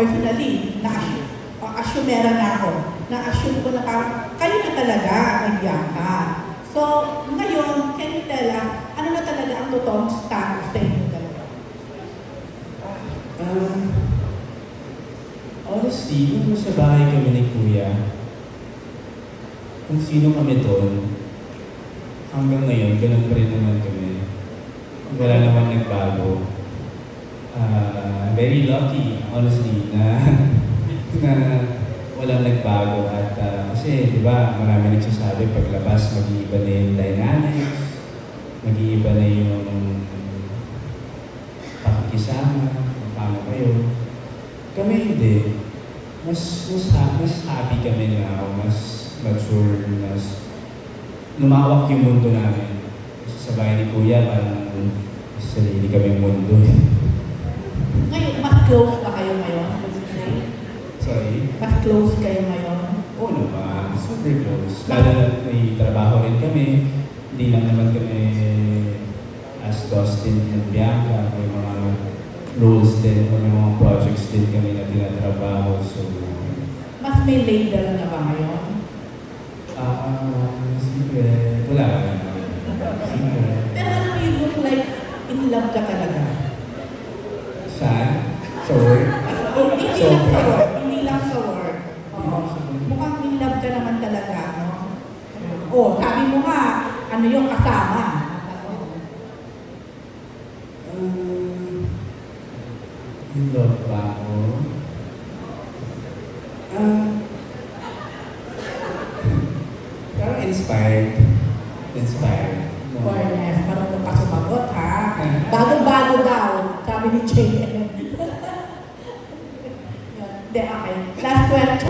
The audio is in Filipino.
personally, assumera na ako. Na-assume ko na parang, kayo na talaga ang Bianca. So, ngayon, can you tell us, ano na talaga ang totoong status sa inyo talaga? Honestly, nung sa bahay kami ni Kuya, kung sino kami doon, hanggang ngayon, ganun pa rin naman kami. Wala naman nagbago. Very lucky, honestly, na walang nagbago. At kasi, di ba, marami nagsasabi, paglabas, mag-iiba na yung dynamics, mag-iiba na yung pakikisama, kung paano kayo. Kami hindi. Mas happy kami na mas mature, mas lumawak yung mundo namin. Kasi sa bahay ni Kuya, parang sarili kami mundo. Ngayon, mas close ba kayo ngayon? Would you say? Sorry? Mas close kayo ngayon? Oo naman, super close. Lalo na may trabaho rin kami. Hindi lang naman kami as Dustin and Bianca. May mga roles din o may mga projects din kami na tinatrabaho. So, Mas may label na ba ngayon? secret. Wala ka na. Secret. Pero ano you look like in love ka talaga? Saan? Sa work? Hindi lang sa work. Hindi lang sa work. Oo. Mukhang in love ka naman talaga, no? Oh, sabi mo nga, ano yung kasama? In love ba ako? Parang inspired. Inspired. Fairness, parang mo pa sumagot, ha? Bago-bago daw, sabi ni JM. Hindi, okay. Last question.